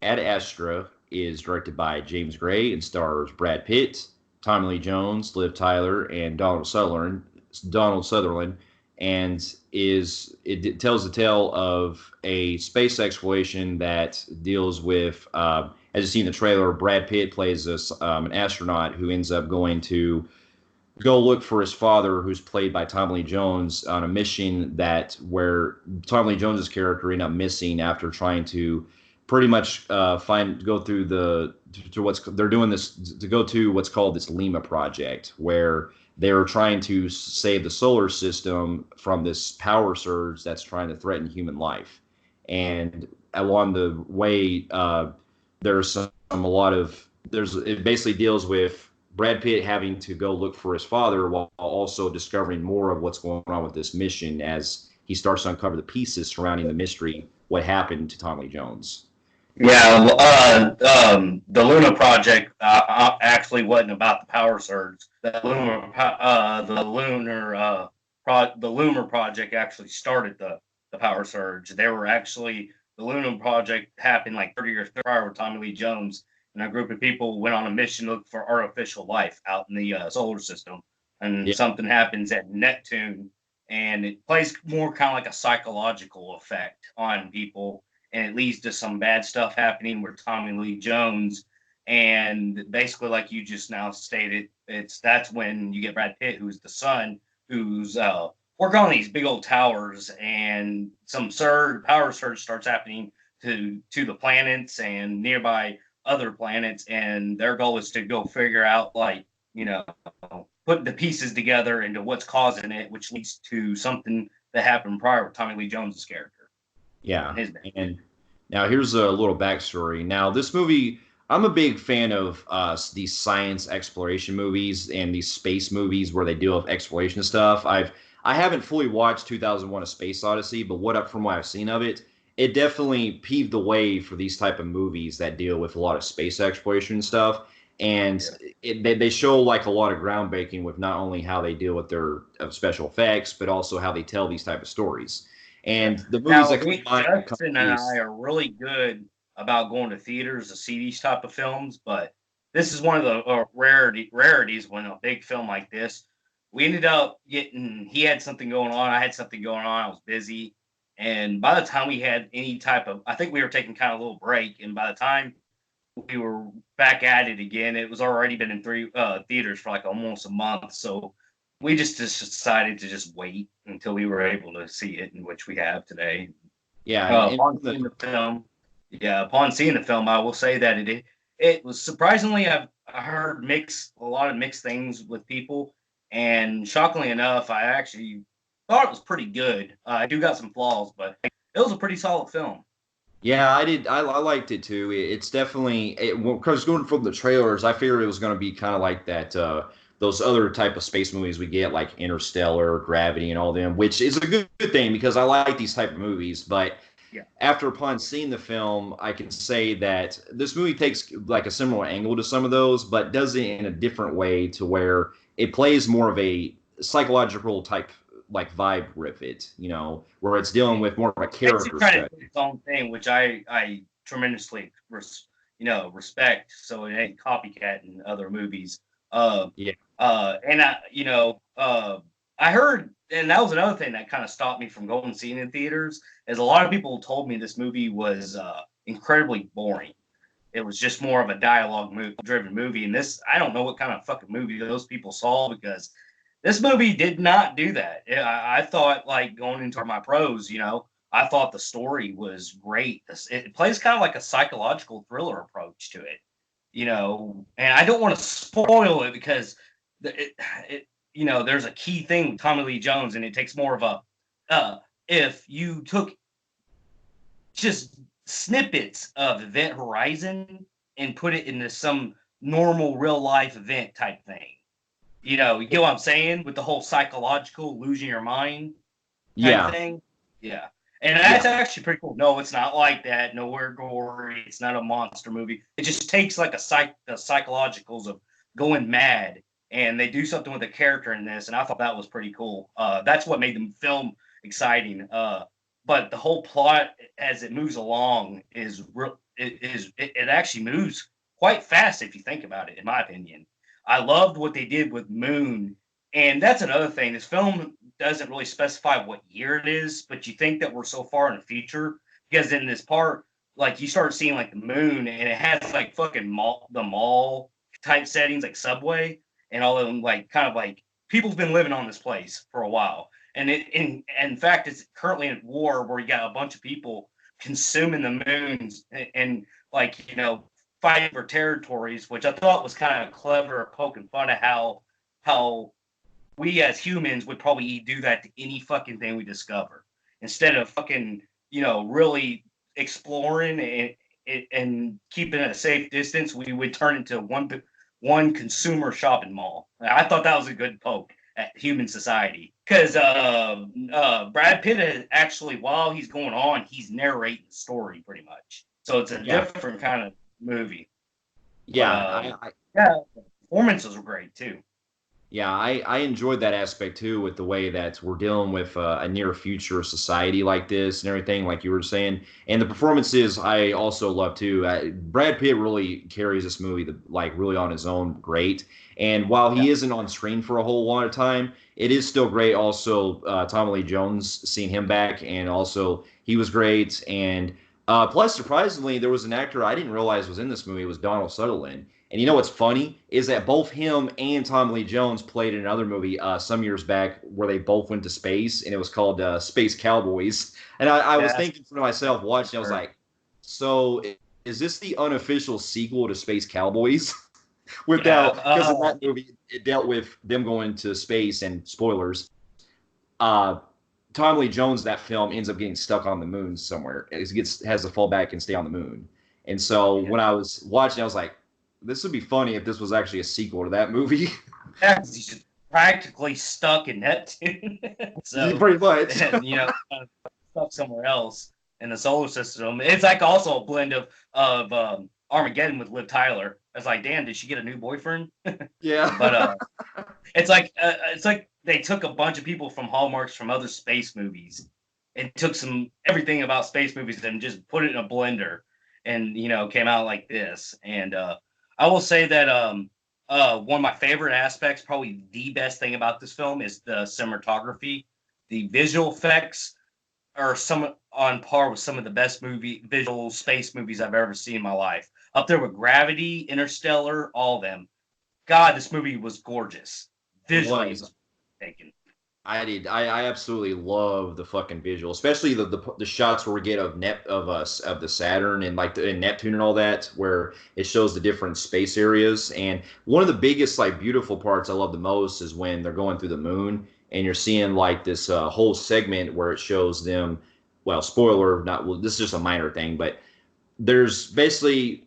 Ad Astra is directed by James Gray and stars Brad Pitt, Tommy Lee Jones, Liv Tyler, and Donald Sutherland, and it tells the tale of a space exploration that deals with, as you see in the trailer, Brad Pitt plays an astronaut who ends up going to go look for his father, who's played by Tom Lee Jones, on a mission that where Tom Lee Jones's character ended up missing after trying to pretty much go through to what's they're doing this to go to what's called this Lima project, where they're trying to save the solar system from this power surge that's trying to threaten human life. And along the way, there's a lot of there's it basically deals with Brad Pitt having to go look for his father while also discovering more of what's going on with this mission as he starts to uncover the pieces surrounding the mystery, what happened to Tom Lee Jones. Yeah, the Luna Project actually wasn't about the power surge. The Lunar Project actually started the power surge. They were actually the Lunar Project happened like 30 years prior with Tommy Lee Jones, and a group of people went on a mission to look for artificial life out in the solar system. And Yeah, something happens at Neptune, and it plays more kind of like a psychological effect on people, and it leads to some bad stuff happening with Tommy Lee Jones. And basically, like you just now stated, that's when you get Brad Pitt, who's the son, who's working on these big old towers, and some power surge starts happening to the planets and nearby other planets, and their goal is to go figure out, like, you know, put the pieces together into what's causing it, which leads to something that happened prior with Tommy Lee Jones's character yeah. and his band. And now here's a little backstory. Now this movie, I'm a big fan of these science exploration movies and these space movies where they deal with exploration stuff. I haven't fully watched 2001: A Space Odyssey, but from what I've seen of it, it definitely paved the way for these type of movies that deal with a lot of space exploration stuff. And Yeah. they show like a lot of groundbreaking with not only how they deal with their special effects, but also how they tell these type of stories. Yeah. And the movies Now, that come to me, mind when it comes Justin, to and I this, are really good about going to theaters to see these type of films, but this is one of the rarities when a big film like this. We ended up getting. He had something going on. I had something going on. I was busy, and by the time we had any type of, I think we were taking kind of a little break, and by the time we were back at it again, it was already been in three theaters for like almost a month. So we just decided to just wait until we were able to see it, in which we have today. yeah, Upon seeing the film, yeah, upon seeing the film, I will say that it was surprisingly, I heard a lot of mixed things with people, and shockingly enough, I actually thought it was pretty good. I do got some flaws, but it was a pretty solid film. yeah, I did. I liked it too. It's definitely because going from the trailers, I figured it was going to be kind of like that. Those other type of space movies we get, like Interstellar, Gravity, and all them, which is a good thing because I like these type of movies. But Yeah. after upon seeing the film, I can say that this movie takes like a similar angle to some of those, but does it in a different way to where it plays more of a psychological type like vibe with it, where it's dealing with more of a Basically character trying to study. do its own thing, which I tremendously respect. So it ain't copycat in other movies. Yeah. And I heard, and that was another thing that kind of stopped me from going and seeing it in theaters. Is a lot of people told me this movie was incredibly boring. It was just more of a driven movie, and this, I don't know what kind of fucking movie those people saw, because this movie did not do that. I thought, like, going into my pros, I thought the story was great. It plays kind of like a psychological thriller approach to it, and I don't want to spoil it because it, there's a key thing with Tommy Lee Jones, and it takes more of a, if you took just snippets of Event Horizon and put it into some normal real life event type thing. You get what I'm saying with the whole psychological losing your mind kind of Yeah. thing. Yeah. And Yeah. that's actually pretty cool. No, it's not like that. Nowhere gory. It's not a monster movie. It just takes like the psychologicals of going mad, and they do something with the character in this, and I thought that was pretty cool. That's what made the film exciting. but the whole plot as it moves along is it actually moves quite fast if you think about it. In my opinion, I loved what they did with Moon, and that's another thing. This film doesn't really specify what year it is, but you think that we're so far in the future because in this part, like you start seeing like the moon, and it has like fucking mall type settings like Subway and all of them, like kind of like people's been living on this place for a while. And in fact, it's currently at war where you got a bunch of people consuming the moons and like fighting for territories, which I thought was kind of clever, poking fun at how we as humans would probably do that to any fucking thing we discover instead of fucking really exploring and keeping at a safe distance. We would turn into one consumer shopping mall. I thought that was a good poke at human society because Brad Pitt is actually, while he's going on, he's narrating the story pretty much. So it's a different kind of movie. Yeah, yeah, performances were great too. Yeah, I enjoyed that aspect too, with the way that we're dealing with a near future society like this and everything, like you were saying. And the performances I also love too. Brad Pitt really carries this movie like really on his own, great. And while he isn't on screen for a whole lot of time, it is still great. Also, Tommy Lee Jones, seeing him back, and also he was great. And plus, surprisingly, there was an actor I didn't realize was in this movie. It was Donald Sutherland. And you know what's funny is that both him and Tom Lee Jones played in another movie some years back where they both went to space, and it was called Space Cowboys. And I was thinking to myself watching, I was like, so is this the unofficial sequel to Space Cowboys? Without, because in that movie it dealt with them going to space, and spoilers, Tom Lee Jones, that film, ends up getting stuck on the moon somewhere. It has to fall back and stay on the moon. And so when I was watching, I was like, this would be funny if this was actually a sequel to that movie. Yeah, because he's practically stuck in Neptune. So pretty much. And, stuck somewhere else in the solar system. It's like also a blend of Armageddon with Liv Tyler. It's like, damn, did she get a new boyfriend? Yeah. But it's like they took a bunch of people from hallmarks from other space movies and took everything about space movies and just put it in a blender and came out like this. And I will say that one of my favorite aspects, probably the best thing about this film, is the cinematography. The visual effects are some on par with some of the best visual space movies I've ever seen in my life. Up there with Gravity, Interstellar, all of them. God, this movie was gorgeous. Visually taken. I did. I absolutely love the fucking visual, especially the shots where we get of the Saturn and like in Neptune and all that, where it shows the different space areas. And one of the biggest like beautiful parts I love the most is when they're going through the moon and you're seeing like this whole segment where it shows them. Well, spoiler, not well. This is just a minor thing, but there's basically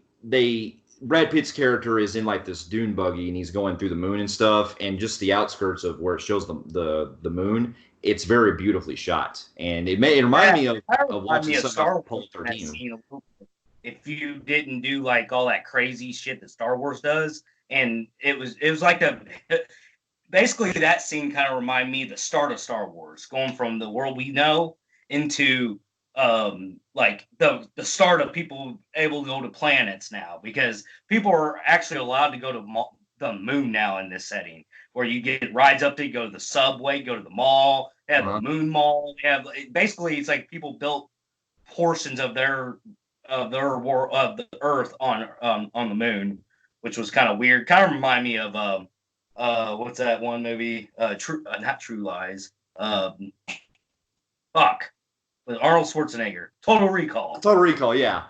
Brad Pitt's character is in like this dune buggy and he's going through the moon and stuff, and just the outskirts of where it shows the moon. It's very beautifully shot, and it reminded me of watching Star Wars Apollo 13. If you didn't do like all that crazy shit that Star Wars does, and it was like basically that scene kind of reminded me of the start of Star Wars, going from the world we know into like the start of people able to go to planets now, because people are actually allowed to go to the moon now in this setting, where you get rides up there, you go to the subway, go to the mall, they have a moon mall, they have basically it's like people built portions of their world of the Earth on the moon, which was kind of weird. Kind of remind me of what's that one movie? Not True Lies. Fuck. With Arnold Schwarzenegger. Total Recall. Total Recall, yeah.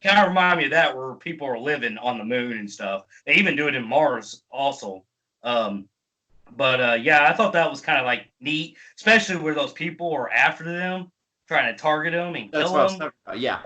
Kind of remind me of that, where people are living on the moon and stuff. They even do it in Mars also. But yeah, I thought that was kind of like neat, especially where those people are after them, trying to target them and kill them. Yeah,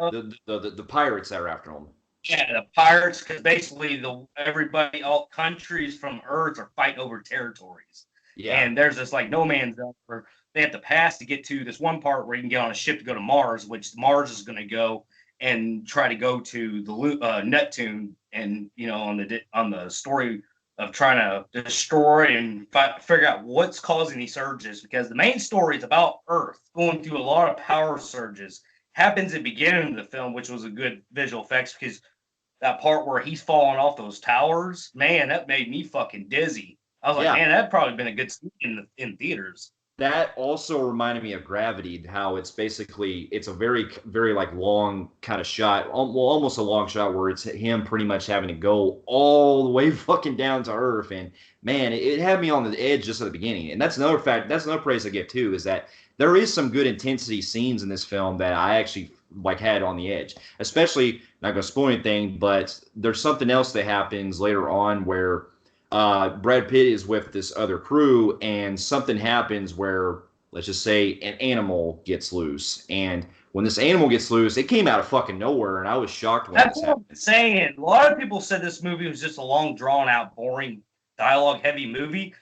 the pirates that are after them. Yeah, the pirates, because basically all countries from Earth are fighting over territories. Yeah. And there's this like no man's zone where they have to pass to get to this one part where you can get on a ship to go to Mars, which Mars is going to go and try to go to the Neptune, and on the story trying to destroy and figure out what's causing these surges, because the main story is about Earth going through a lot of power surges. Happens at the beginning of the film, which was a good visual effects, because that part where he's falling off those towers, man, that made me fucking dizzy. I was like, Yeah. man, that'd probably been a good scene in theaters. That also reminded me of Gravity, how it's a very very like long kind of shot, almost a long shot where it's him pretty much having to go all the way fucking down to Earth, and man, it had me on the edge just at the beginning. And that's another fact. That's another praise I give too, is that there is some good intensity scenes in this film that I actually like had on the edge. Especially, not gonna spoil anything, but there's something else that happens later on where Brad Pitt is with this other crew, and something happens where, let's just say, an animal gets loose. And when this animal gets loose, it came out of fucking nowhere, and I was shocked when That's this what happened. I'm saying. A lot of people said this movie was just a long, drawn out, boring, dialogue heavy movie.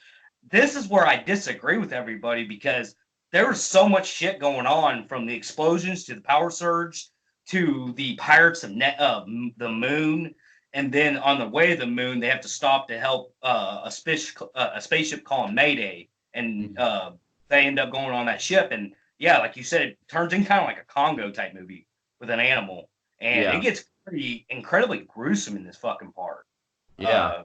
This is where I disagree with everybody, because there was so much shit going on, from the explosions to the power surge to the pirates of the moon. And then on the way to the moon, they have to stop to help a spaceship called Mayday. And they end up going on that ship. And yeah, like you said, it turns in kind of like a Congo type movie with an animal. And it Yeah, gets pretty incredibly gruesome in this fucking part. yeah.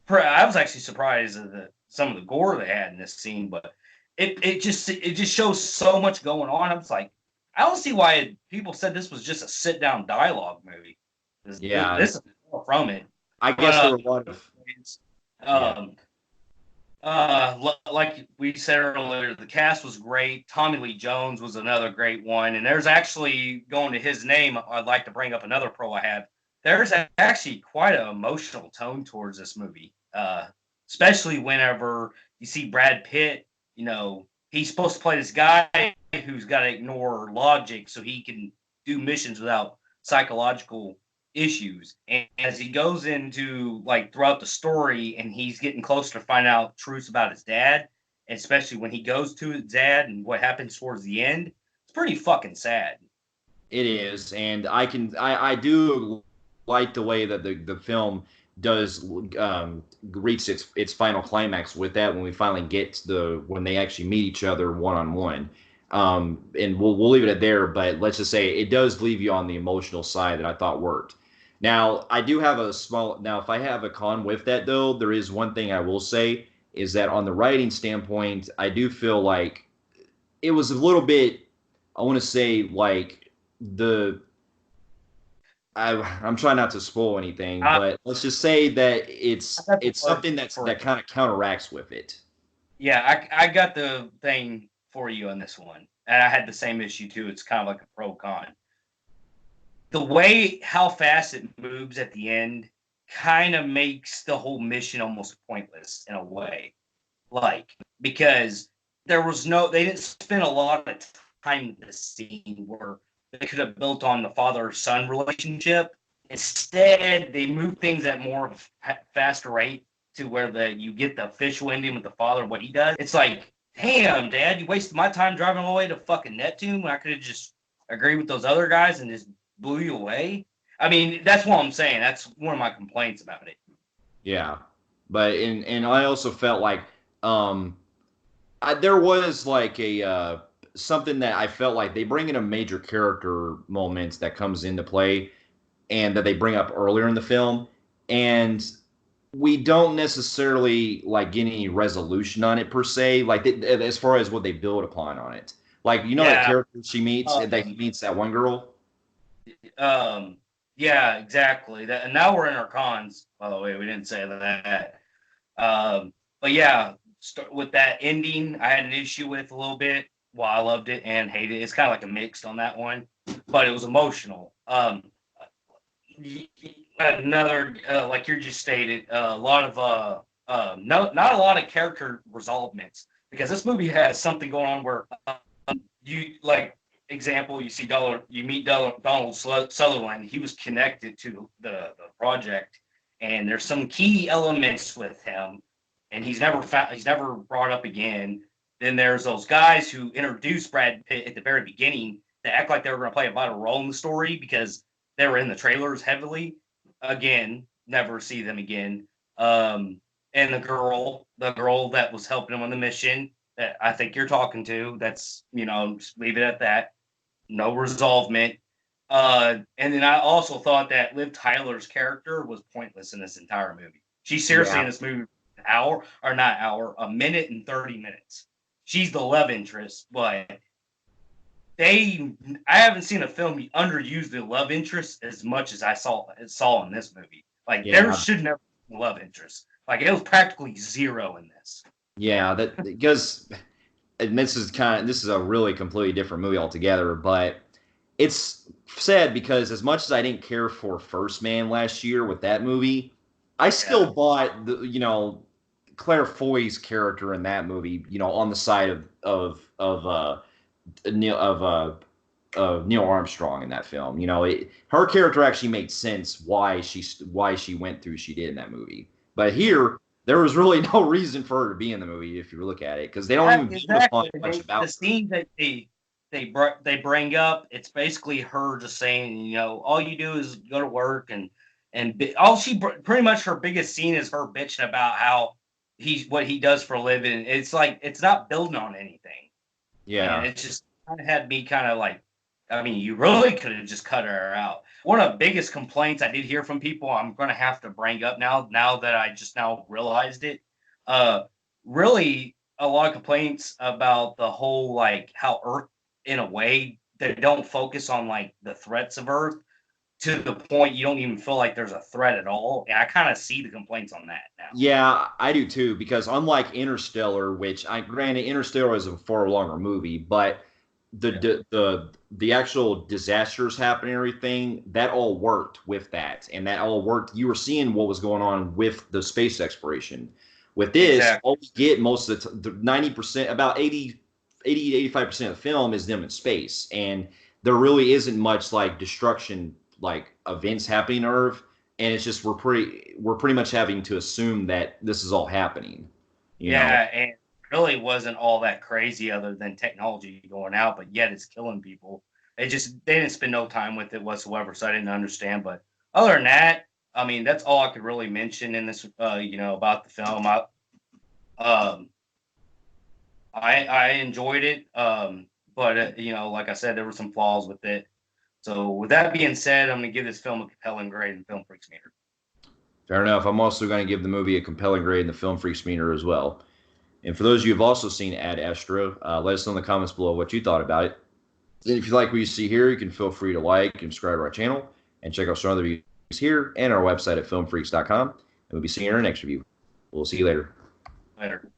Uh, I was actually surprised at some of the gore they had in this scene, but it just shows so much going on. I was like, I don't see why people said this was just a sit down dialogue movie. Yeah, This is far from it. I But guess there were a lot of yeah. um, like we said earlier, the cast was great. Tommy Lee Jones was another great one, and there's actually, going to his name, I'd like to bring up another pro I have. There's actually quite an emotional tone towards this movie, especially whenever you see Brad Pitt. You know, he's supposed to play this guy who's got to ignore logic so he can do missions without psychological issues. And as he goes into, like, throughout the story, and he's getting closer to find out truths about his dad, especially when he goes to his dad and what happens towards the end, it's pretty fucking sad. It is, and I do like the way that the film does reach its final climax with that, when we finally get to when they actually meet each other one on one. And we'll leave it at there, but let's just say it does leave you on the emotional side that I thought worked. Now, I do have a small. Now, if I have a con with that, though, there is one thing I will say, is that on the writing standpoint, I do feel like it was a little bit. I want to say like the. I'm trying not to spoil anything, I, but let's just say that I got the it's word something for that it. kind of counteracts with it. Yeah, I got the thing for you on this one, and I had the same issue too. It's kind of like a pro con. The way how fast it moves at the end kind of makes the whole mission almost pointless in a way. Like, because they didn't spend a lot of time in the scene where they could have built on the father son relationship. Instead, they move things at more of a faster rate, to where you get the official ending with the father, what he does. It's like, damn, Dad, you wasted my time driving all the way to fucking Neptune when I could have just agreed with those other guys and just blew you away. I mean, that's what I'm saying. That's one of my complaints about it. Yeah, but and I also felt like um there was like a something that I felt like they bring in a major character moment that comes into play, and that they bring up earlier in the film, and we don't necessarily like get any resolution on it per se, like as far as what they build upon on it. Like, that Yeah. character she meets, that he Um, meets that one girl. Um, yeah, exactly. That, and now we're in our cons. By the way, we didn't say that. But yeah, with that ending, I had an issue with a little bit. Well, I loved it and hated it. It's kind of like a mixed on that one, but it was emotional. Another, like you just stated, a lot of no, not a lot of character resolvements, because this movie has something going on where you, like, example, you meet Donald Sutherland. He was connected to the project, and there's some key elements with him, and he's never brought up again. Then there's those guys who introduced Brad Pitt at the very beginning that act like they were going to play a vital role in the story because they were in the trailers heavily. Again, never see them again. and the girl that was helping him on the mission that I think you're talking to. That's just leave it at that. No resolvement. And then I also thought that Liv Tyler's character was pointless in this entire movie. She's seriously Yeah. in this movie an hour or not hour, a minute and 30 minutes. She's the love interest, but I haven't seen a film underuse the love interest as much as I saw in this movie. Like there Yeah. should never be love interest. Like it was practically zero in this. Yeah. That because and this is a really completely different movie altogether, but it's sad because as much as I didn't care for First Man last year with that movie, I Yeah. still bought Claire Foy's character in that movie, on the side of Neil Armstrong in that film. Her character actually made sense why she went through she did in that movie. But here, there was really no reason for her to be in the movie if you look at it, because they don't Yeah, even build upon exactly. much The about her. scene that they bring up, it's basically her just saying, all you do is go to work all pretty much her biggest scene is her bitching about how what he does for a living. It's like it's not building on anything, and Yeah. it just kind of had me kind of like, I mean, you really could have just cut her out. One of the biggest complaints I did hear from people, I'm going to have to bring up now that I just now realized it. Uh, Really, a lot of complaints about the whole like how Earth, in a way, they don't focus on like the threats of Earth to the point you don't even feel like there's a threat at all. And I kind of see the complaints on that now. Yeah, I do too, because unlike Interstellar, which I granted Interstellar is a far longer movie, but the Yeah. the actual disasters happening and everything, that all worked with that. And that all worked. You were seeing what was going on with the space exploration. With this, Exactly. all we get most of the 90%, about 85% of the film is them in space. And there really isn't much like destruction, like events happening on Earth, and it's just we're pretty much having to assume that this is all happening. You know. Yeah, and really wasn't all that crazy other than technology going out, but yet it's killing people. They didn't spend no time with it whatsoever, so I didn't understand. But other than that, I mean, that's all I could really mention in this, about the film. Um, I enjoyed it, but like I said, there were some flaws with it. So with that being said, I'm going to give this film a compelling grade in Film Freaks meter. Fair enough. I'm also going to give the movie a compelling grade in the Film Freaks meter as well. And for those of you who've also seen Ad Astra, let us know in the comments below what you thought about it. And if you like what you see here, you can feel free to like and subscribe to our channel and check out some other reviews here and our website at filmfreaks.com. And we'll be seeing you in our next review. We'll see you later. Later.